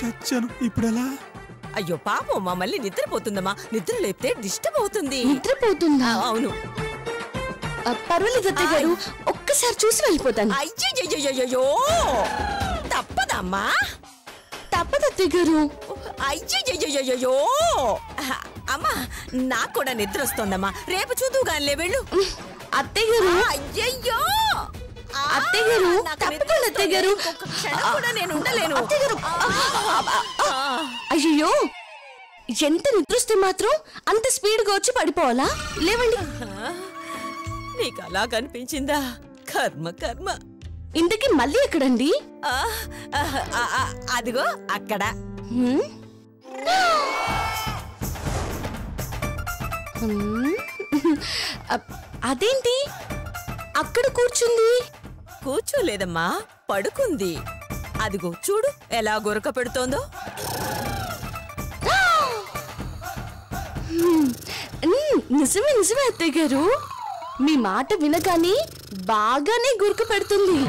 చచ్చాను. ఇప్పుడెలా? అయ్యో పాపం మళ్ళీ నిద్రపోతుందమ్మా. నిద్ర లేపితే డిస్టర్బ్ అవుతుంది. నిద్రపోతుందా? అవును. పర్వాలేదు అత్తయ్య గారు, ఒక్కసారి చూసి వెళ్ళిపోతాను. అయ్యో తప్పదమ్మా. తప్పదు అత్తయ్య గారు. అయ్యో అమ్మా, నాకు కూడా నిద్ర వస్తోందమ్మా. రేపు చూద్దువు గానిలే, వెళ్ళు. అత్తయ్య గారు, అయ్యయ్యో అత్తయ్య గారు, తప్పకుండా అత్తయ్య గారు. నేను ఉండలేను. అయ్యో, ఎంత నిద్రొస్తే మాత్రం అంత స్పీడ్గా వచ్చి పడిపోవాలా? లేవండి. నీకు అలా కనిపించిందా? కర్మ కర్మ. ఇంతకీ మళ్ళీ ఎక్కడండి? అదిగో అక్కడ. అదేంటి అక్కడ కూర్చుంది? కూర్చోలేదమ్మా, పడుకుంది. అదిగో చూడు ఎలా గురక పెడుతోందో. నిజమే నిజమే అత్తయ్య గారు, మీ మాట వినగానే బాగానే గురక పెడుతుంది.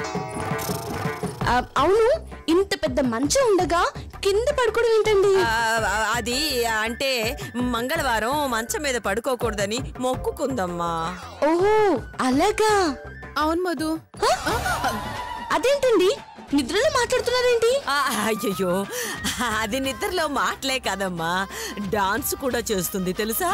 అవును, ఇంత పెద్ద మంచం ఉండగా కింద పడుకోవడం ఏంటండి? అది అంటే మంగళవారం మంచం మీద పడుకోకూడదని మొక్కుకుందమ్మా. ఓహో అలాగా. అవును మధు. అదేంటండి నిద్రలో మాట్లాడుతున్నారేంటి? అయ్యయ్యో, అది నిద్రలో మాటలే కాదమ్మా, డాన్స్ కూడా చేస్తుంది తెలుసా?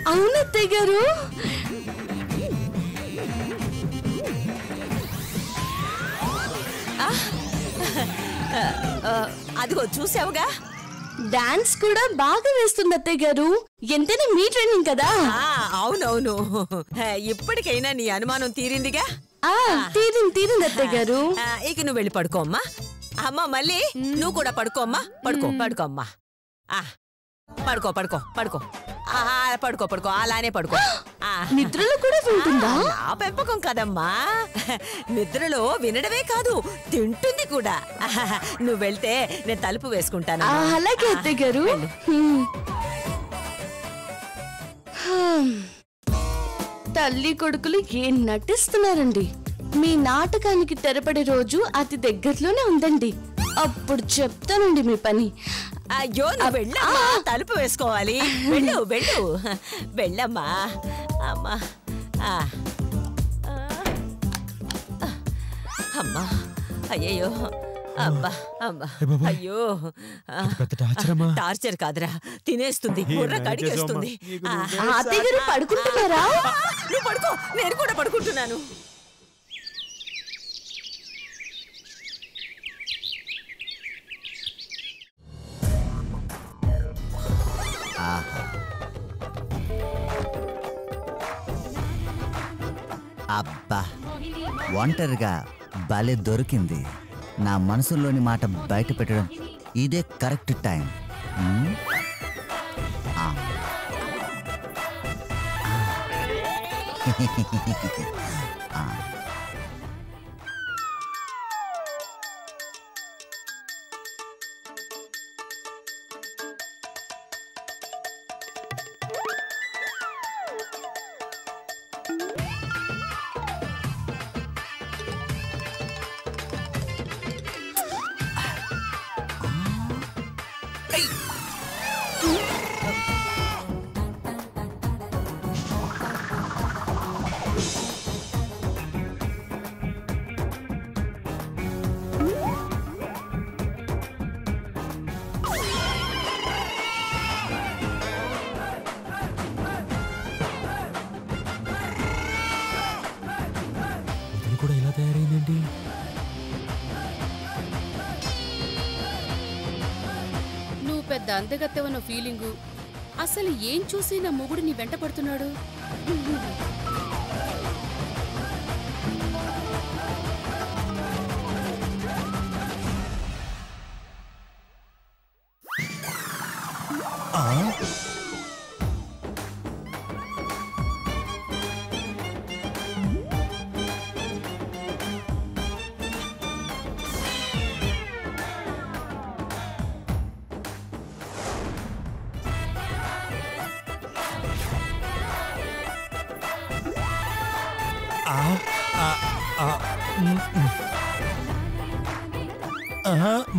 అవును అత్తయ్య గారు. అదిగో చూసావుగా, డాన్స్ కూడా బాగా వేస్తుంది అత్తయ్య గారు. ఎంతైనా మీ ట్రైనింగ్ కదా. అవునవును. ఇప్పటికైనా నీ అనుమానం తీరిందిగా. తీరింది అత్తయ్య గారు. ఇక నువ్వు వెళ్ళి పడుకోమ్మా. అమ్మా మళ్ళీ నువ్వు కూడా పడుకోమ్మా. పడుకోమ్మా. పడుకో పడుకో పడుకో పడుకో పడుకో అలానే పడుకో. నిద్రలో కూడా వింటుందా? నా పెంపకం కదమ్మా, నిద్రలో వినడమే కాదు తింటుంది కూడా. నువ్వు వెళ్తే నేను తలుపు వేసుకుంటాను. అలాగే అత్తయ్య గారు. తల్లి కొడుకులు ఏం నటిస్తున్నారండి. మీ నాటకానికి తెరపడే రోజు అతి దగ్గరలోనే ఉందండి. అప్పుడు చెప్తానండి మీ పని. అయ్యో నువ్వు వెళ్ళమ్మా, తలుపు వేసుకోవాలి. వెళ్ళు వెళ్ళు వెళ్ళమ్మా. అమ్మా అమ్మా. అయ్యో అబ్బా అబ్బా. అయ్యో టార్చర్ కాదురా, తినేస్తుంది, బుర్ర కడిగేస్తుంది. అత్తయ్య గారు పడుకుంటున్నారా? నువ్వు పడుకో, నేను కూడా పడుకుంటున్నాను. అబ్బా, ఒంటరిగా భలే దొరికింది. నా మనసులోని మాట బయట పెట్టడం ఇదే కరెక్ట్ టైం. కూడా ఎలా తయారైందండి? నువ్వు పెద్ద అందగత్తెవన్న ఫీలింగు. అసలు ఏం చూసి నా మొగుడు నీ వెంట పడుతున్నాడు?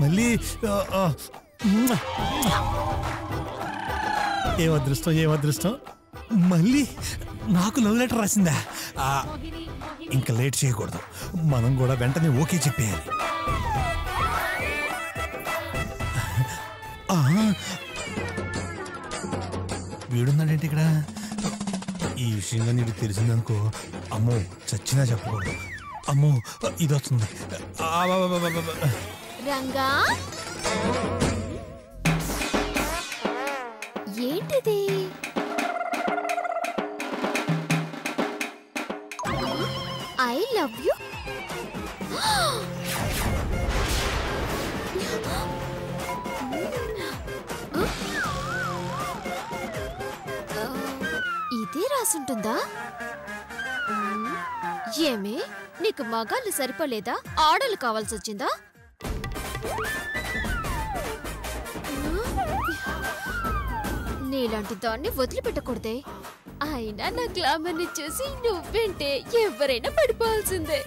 మళ్ళీ ఏమదృష్టం మళ్ళీ నాకు లవ్ లెటర్ రాసిందా? ఇంకా లేట్ చేయకూడదు, మనం కూడా వెంటనే ఓకే చెప్పేయాలి. వీడున్నాడేంటి ఇక్కడ? ఈ విషయంగా నీకు తెలిసిందనుకో, అమ్మో చచ్చినా చెప్పకూడదు. అమ్మో ఇది వస్తుంది. రంగా ఏంటిది? I love you. ఇదే రాసుంటుందా? ఏమే, నీకు మగాళ్ళు సరిపోలేదా? ఆడలు కావాల్సి వచ్చిందా? నీలాంటి దాన్ని వదిలిపెట్టకూడదే. అయినా నా గ్లామర్ని చూసి నువ్వేంటే ఎవరైనా పడిపోవాల్సిందే.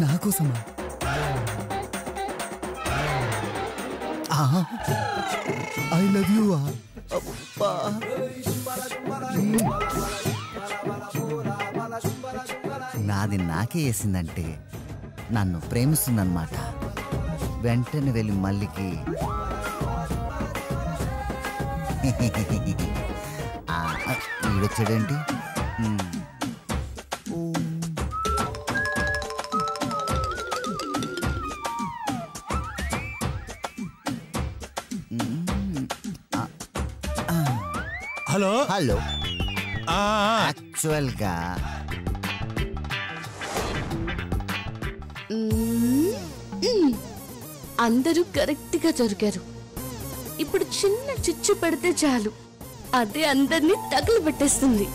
నాకోసమా? I love you. నాది నాకే వేసిందంటే నన్ను ప్రేమిస్తుందన్నమాట. వెంటనే వెళ్ళి మల్లికి వీడొచ్చాడేంటి? Hello hello. యాక్చువల్గా అందరూ కరెక్ట్ గా దొరికారు. ఇప్పుడు చిన్న చిచ్చు పెడితే చాలు, అదే అందరినీ తగులు పెట్టేస్తుంది.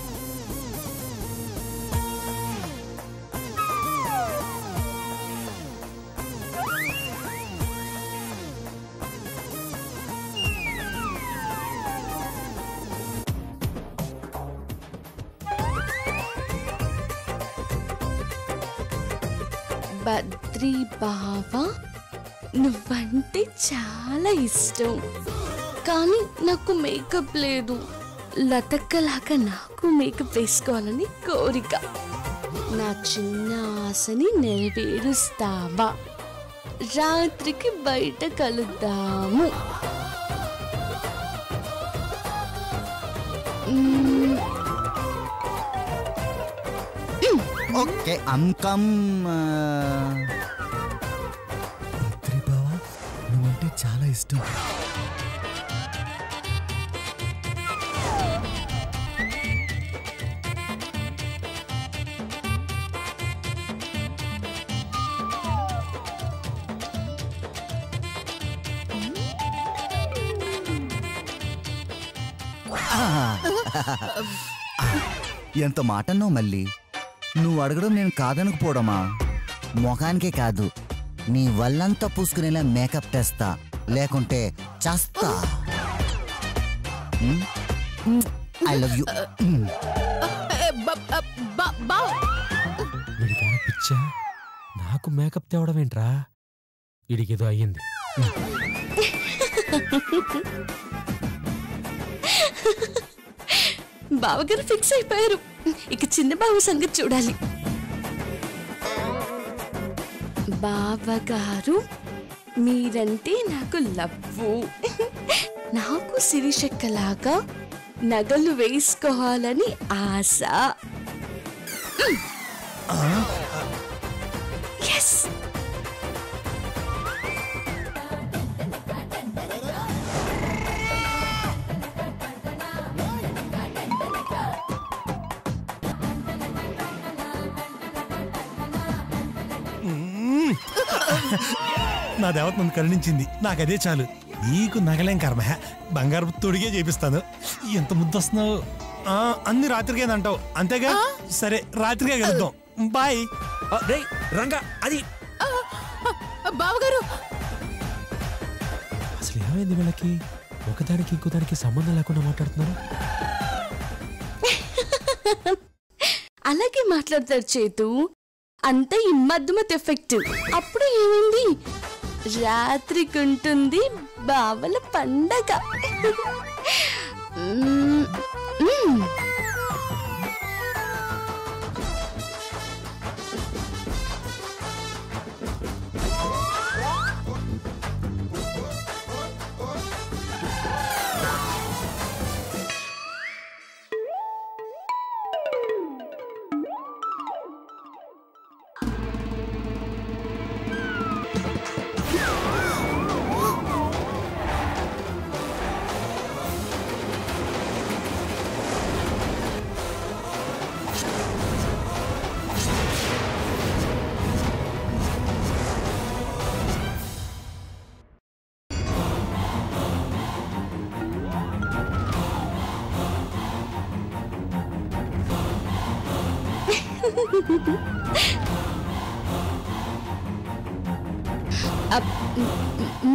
బద్రీ బావా, నువ్వంటే చాలా ఇష్టం, కానీ నాకు మేకప్ లేదు. లతక్కలాగా నాకు మేకప్ వేసుకోవాలని కోరిక. నా చిన్న ఆశని నెరవేరుస్తావా? రాత్రికి బయట కలుద్దాము. ఓకే అంకమ్. బద్రీ బావా, నువ్వంటే చాలా ఇష్టం. ఎంత మాటన్నో మళ్ళీ. నువ్వు అడగడం నేను కాదనుకుపోవడమా? ముఖానికే కాదు, నీ వల్లంతా పూసుకునేలా మేకప్ తెస్తా, లేకుంటే చేస్తా. I love you. వీడికైనా పిచ్చా? నాకు మేకప్ తేవడం ఏంట్రా? వీడికేదో అయ్యింది. బావగారు ఫిక్స్ అయిపోయారు. ఇక చిన్న బావ సంగతి చూడాలి. బావగారు, మీరంటే నాకు లవ్వు. నాకు సిరిశెక్కలాగా నగలు వేసుకోవాలని ఆశ. ఎస్. నా దేవత నన్ను కరుణించింది, నాకదే చాలు. నీకు నగలేం కర్మ, బంగారు తొడిగే చేపిస్తాను. ఎంత ముద్దొస్తున్నావు. అన్ని రాత్రికేనంటావు అంతేగా? సరే, రాత్రికే కలుద్దాం. బాయ్. రంగా, అది బావగారు అసలు ఏమైంది వీళ్ళకి? ఒకదానికి ఇంకోదానికి సంబంధం లేకుండా మాట్లాడుతున్నారు. అలాగే మాట్లాడతారు చేతు. అంతా ఈ మధ్యమత్ ఎఫెక్ట్. అప్పుడు ఏమైంది? రాత్రికి ఉంటుంది బావల పండగ.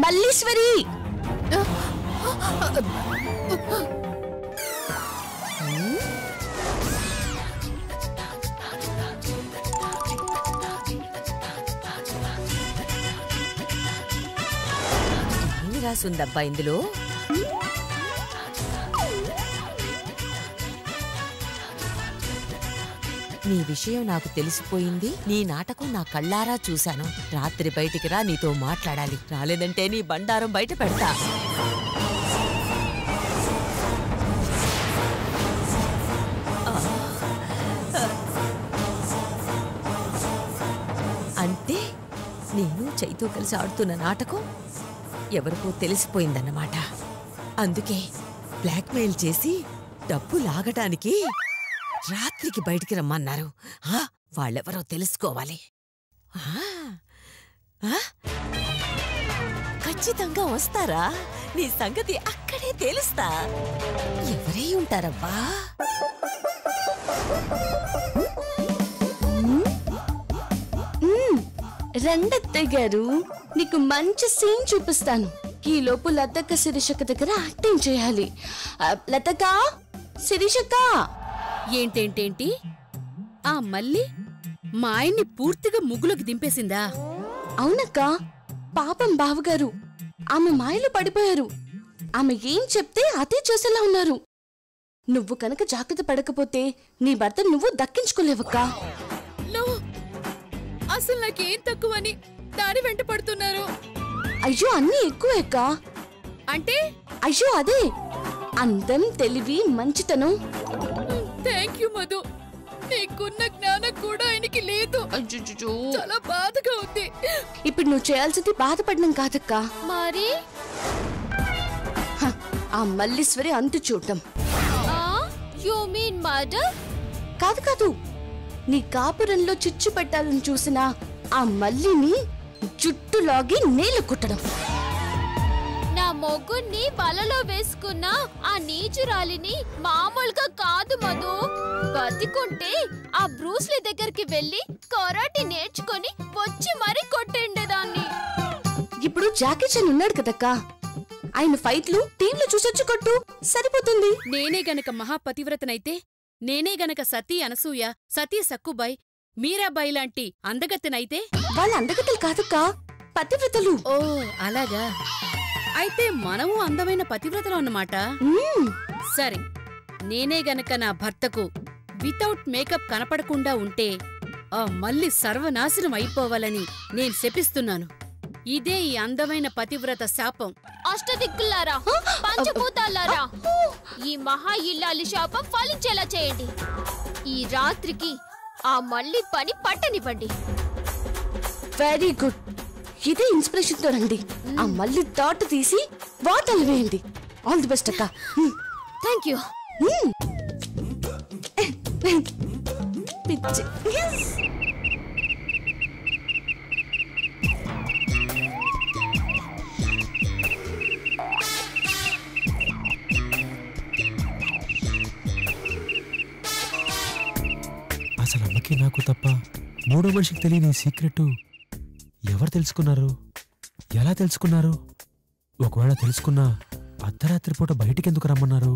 మల్లీశ్వరి, ఏమి రాసుందబ్బా ఇందులో? నీ విషయం నాకు తెలిసిపోయింది. నీ నాటకం నా కళ్ళారా చూశాను. రాత్రి బయటికి రా, నీతో మాట్లాడాలి. రాలేదంటే నీ బండారం బయట పెడతా. అంటే నేను చైతూ కలిసి ఆడుతున్న నాటకం ఎవరికో తెలిసిపోయిందన్నమాట. అందుకే బ్లాక్మెయిల్ చేసి డబ్బు లాగటానికి రాత్రికి బయటికి రమ్మన్నారు. వాళ్ళెవరో తెలుసుకోవాలి. ఖచ్చితంగా వస్తారా? నీ సంగతి అక్కడే తెలుస్తా. ఎవరై ఉంటారబ్బా? రండత్తయ్య గారు, నీకు మంచి సీన్ చూపిస్తాను. ఈ లోపు లతక్క శిరీషక్క దగ్గర యాక్టింగ్ చేయాలి. లతక్క, శిరీషక్క. ఏంటేంటేంటి? ఆ మళ్ళీ మా ఆయన్ని పూర్తిగా ముగ్గులోకి దింపేసిందా? అవునక్క, పాపం బావగారు ఆమె మాయలో పడిపోయారు. ఆమె ఏం చెప్తే అదే చేసేలా ఉన్నారు. నువ్వు కనుక జాగ్రత్త పడకపోతే నీ భర్త నువ్వు దక్కించుకోలేవక్కా. అసలు నాకేం తక్కువని దాని వెంట పడుతున్నారు? అయ్యో, అన్నీ ఎక్కువే అక్క. అంటే? అయ్యో అదే, అందం, తెలివి, మంచితనం. Thank you Madhu. నీకున్న జ్ఞానం కూడా ఆయనకి లేదు. చాలా బాధగా ఉంది. ఇప్పుడు నువ్వు చేయాల్సింది బాధపడడం కాదక్క, మరి ఆ మల్లీశ్వరి అంతు చూడటం. You mean murder? కాదు కాదు, నీ కాపురంలో చిచ్చు పెట్టాలని చూసిన ఆ మల్లిని జుట్టు లాగి నేల కుట్టడం. నా మొగ్గుని వలలో వేసుకున్న ఆ నీచురాలిని మామూలుగా కాదు మధు. బతికుంటే ఆ బ్రూస్లీ దగ్గరికి వెళ్ళి కరాటే నేర్చుకొని వచ్చి మరీ కొట్టిండేదాన్ని. ఇప్పుడు జాకీ చాన్ ఉన్నాడు కదక్కా, ఆయన ఫైట్లు టీవీలో చూసొచ్చి కొట్టు, సరిపోతుంది. నేనే గనక మహాపతివ్రతనైతే, నేనే గనక సతీ అనసూయ, సతీ సక్కుబాయ్, మీరాబాయి లాంటి అందగత్తెనైతే? వాళ్ళ అందగత్తెలు కాదక్కా, పతివ్రతలు. ఓ అలాగా, అయితే మనము అందమైన పతివ్రతలు అన్నమాట. సరే, నేనే గనక నా భర్తకు వితౌట్ మేకప్ కనపడకుండా ఉంటే ఆ మళ్ళీ సర్వనాశనం అయిపోవాలని నేను శపిస్తున్నాను. ఇదే ఈ అందమైన పతివ్రత శాపం. అష్టదిక్కులారా, పంచభూతాలారా, ఈ మహా ఇల్లాలి శాపం ఫలించేలా చేయండి. ఈ రాత్రికి ఆ మళ్ళీ పని పట్టనివ్వండి. వెరీ గుడ్, ఇదే ఇన్స్పిరేషన్ తో రండి. ఆ మళ్ళీ తోట తీసి వాటలు వేయండి. ఆల్ ది బెస్ట్ అక్క. Thank you. పిచ్చి. అసలు అమ్మకి నాకు తప్ప మూడో మనిషికి తెలియని సీక్రెట్ ఎవరు తెలుసుకున్నారు? ఎలా తెలుసుకున్నారు? ఒకవేళ తెలుసుకున్నా అర్ధరాత్రి పూట బయటికి ఎందుకు రమ్మన్నారు?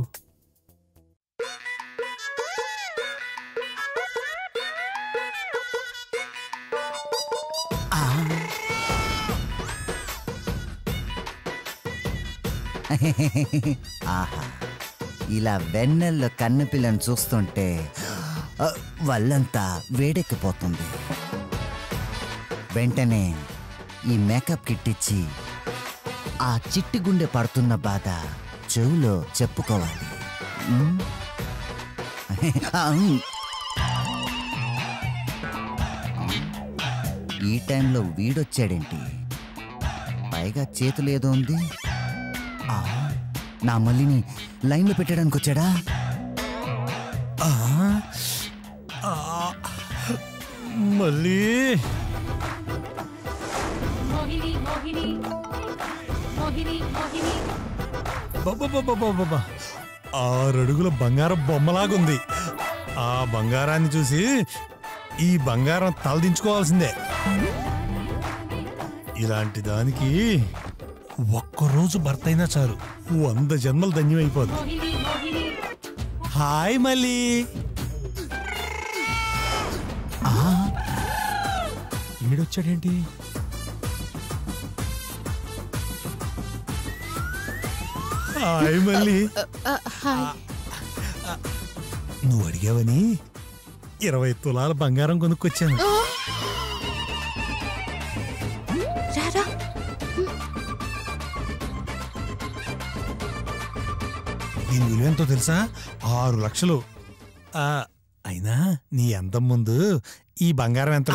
ఆహా, ఇలా వెన్నెల్లో కన్ను పిల్లని చూస్తుంటే వాళ్ళంతా వేడెక్కిపోతుంది. వెంటనే ఈ మేకప్ కిట్ ఇచ్చి ఆ చిట్టి గుండె పడుతున్న బాధ చెవులో చెప్పుకోవాలి. ఈ టైంలో వీడొచ్చాడేంటి? పైగా చేతులు ఏదో ఉంది. నా మల్లిని లైన్లో పెట్టడానికి వచ్చాడా? మళ్ళీ బాబా 6 అడుగుల బంగారం బొమ్మలాగుంది. ఆ బంగారాన్ని చూసి ఈ బంగారం తలదించుకోవాల్సిందే. ఇలాంటి దానికి ఒక్కరోజు భర్త అయినా చాలు, 100 జన్మలు ధన్యమైపోదు. హాయ్ మళ్ళీ. వీడొచ్చాడేంటి? హాయ్ మళ్ళీ. నువ్వు అడిగావని 20 తులాల బంగారం కొనుక్కొచ్చాను. దీని విలువ ఎంతో తెలుసా? 6 లక్షలు. అయినా నీ అందం ముందు ఈ బంగారం ఎంత?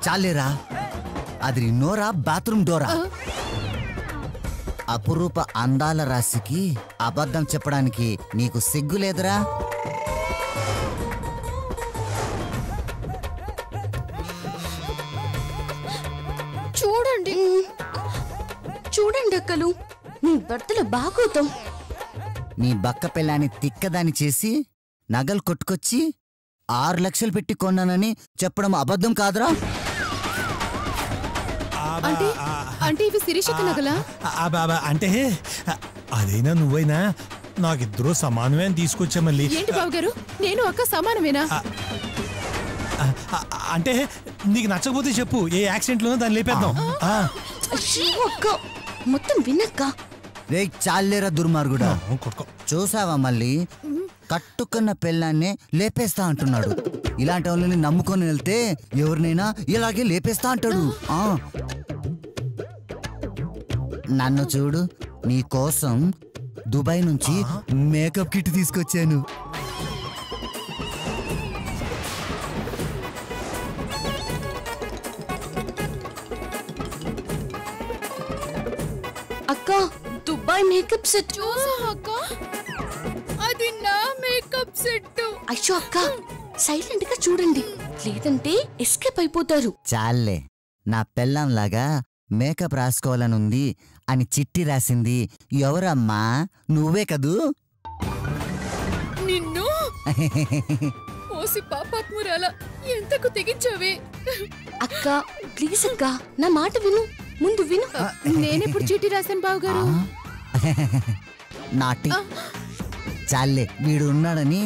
చాలేరా, అది నోరా బాత్రూమ్ డోరా? అపురూప అందాల రాశికి అబద్ధం చెప్పడానికి నీకు సిగ్గు లేదురా? చూడండి చూడండి అక్కలు, నీ భర్తల బాగోతాం. నీ బక్క పిల్లాన్ని తిక్కదాన్ని చేసి నగలు కొట్టుకొచ్చి 6 లక్షలు పెట్టి కొన్నానని చెప్పడం అబద్ధం కాదురా? అంటే ఇవి శిరీషకి నగలా? అంటే అదైనా నువ్వైనా నాకిద్దరూ సమానమే అని తీసుకొచ్చా. మళ్ళీ ఏంటి బావగారు, నేను అక్క సమానమేనా? అంటే నీకు నచ్చకపోతే చెప్పు, ఏ యాక్సిడెంట్ లోనో దాన్ని లేపేద్దాం. మొత్తం వినక్క. రే చాలేరా దుర్మార్గుడా, చూసావా మళ్ళీ కట్టుకున్న పెళ్ళాన్నే లేపేస్తా అంటున్నాడు. ఇలాంటి వాళ్ళని నమ్ముకొని వెళ్తే ఎవరినైనా ఇలాగే లేపేస్తా అంటాడు. నన్ను చూడు, నీ కోసం దుబాయ్ నుంచి మేకప్ కిట్ తీసుకొచ్చాను. అక్క, దుబాయ్ మేకప్ సెట్. అక్క, అది నా మేకప్ సెట్. అయ్యో అక్క, సైలెంట్ గా చూడండి, లేదంటే ఎస్కేప్ అయిపోతారు. చాలే, నా పెళ్ళంలాగా మేకప్ రాసుకోవాలనుంది అని చిట్టి రాసింది ఎవరమ్మా? నువ్వే కదూ? నిన్ను ఓసి పాపాత్మురాల ఎంతకు తెగించావే? అక్క ప్లీజ్ అక్క, నా మాట విను, ముందు విను. నేనెప్పుడు చీటీ రాశాను బావగారు? నాటి చాలే, వీడు ఉన్నాడని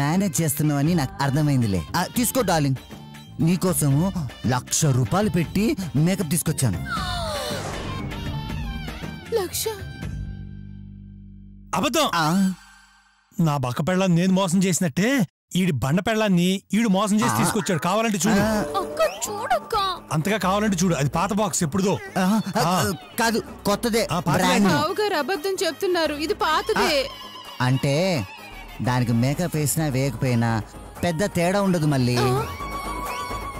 మేనేజ్ చేస్తున్నావని నాకు అర్థమైందిలే. తీసుకో డార్లింగ్, నీకోసము 1,00,000 రూపాయలు పెట్టి మేకప్ తీసుకొచ్చాను. 1,00,000? అబద్ధం. నా బక్క పెళ్ళాన్ని నేను మోసం చేసినట్టే ఈడి బండ పెళ్ళాన్ని ఈడు మోసం చేసి తీసుకొచ్చాడు. కావాలంటే చూడు. అంతగా కావాలంటే చూడు, అది పాత బాక్స్ ఎప్పుడుదో. కాదు, కొత్తదే. బావగారు అబద్ధం చెప్తున్నారు, ఇది పాతదే. అంటే దానికి మేకప్ వేసినా వేయకపోయినా పెద్ద తేడా ఉండదు మళ్ళీ.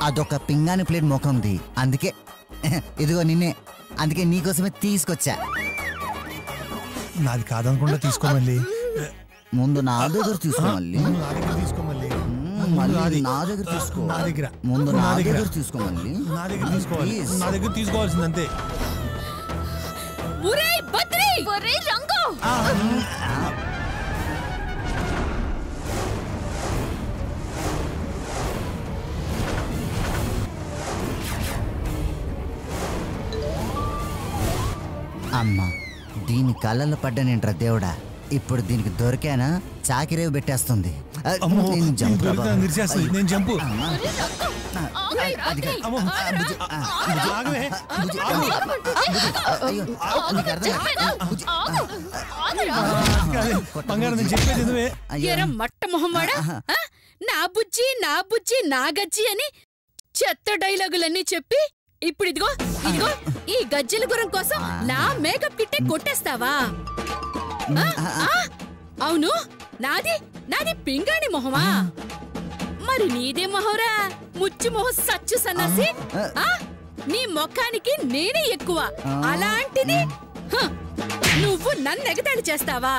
అదొక పింగాని ప్లేట్ ముఖంది, అందుకే ఇదిగో నిన్నే, అందుకే నీకోసమే తీసుకొచ్చా. నాది కాదనుకుండా తీసుకోమల్లి. ముందు నా దగ్గర తీసుకోమల్లి. నా దగ్గర తీసుకో. ముందు నా దగ్గర తీసుకోమల్లి. నా దగ్గర తీసుకోవాలి. నా దగ్గర తీసుకోవాల్సింది అంతే. అమ్మా దీని కళ్ళల్లో పడ్డానేంట్రా దేవుడా. ఇప్పుడు దీనికి దొరికానా చాకిరేవు పెట్టేస్తుంది. అమ్మో, నేను జంపు రా బాబు. విరిచేస్తుంది. నేను జంపు. అది కాదు. అమ్మో, ఆగవే. అయ్యో, నీకు అర్థం కాదు. బంగారం నేను చెప్పేది నువ్వే. ఎర మట్ట మొహమ్మాడా, నా బుజ్జి నా బుజ్జి నా గజ్జి అని చెత్త డైలాగులన్నీ చెప్పి ఇప్పుడు ఇదిగో ఇదిగో ఈ గజ్జల గురం కోసం నా మేకప్ కిట్టే కొట్టేస్తావా? అవును, నాది నాది పింగాణి మొహమా? మరి నీదే మొహరా, ముచ్చి మొహం సచ్చు సన్నాసి. నీ మొఖానికి నేనే ఎక్కువ. అలాంటిది నువ్వు నన్ను ఎగతాళి చేస్తావా?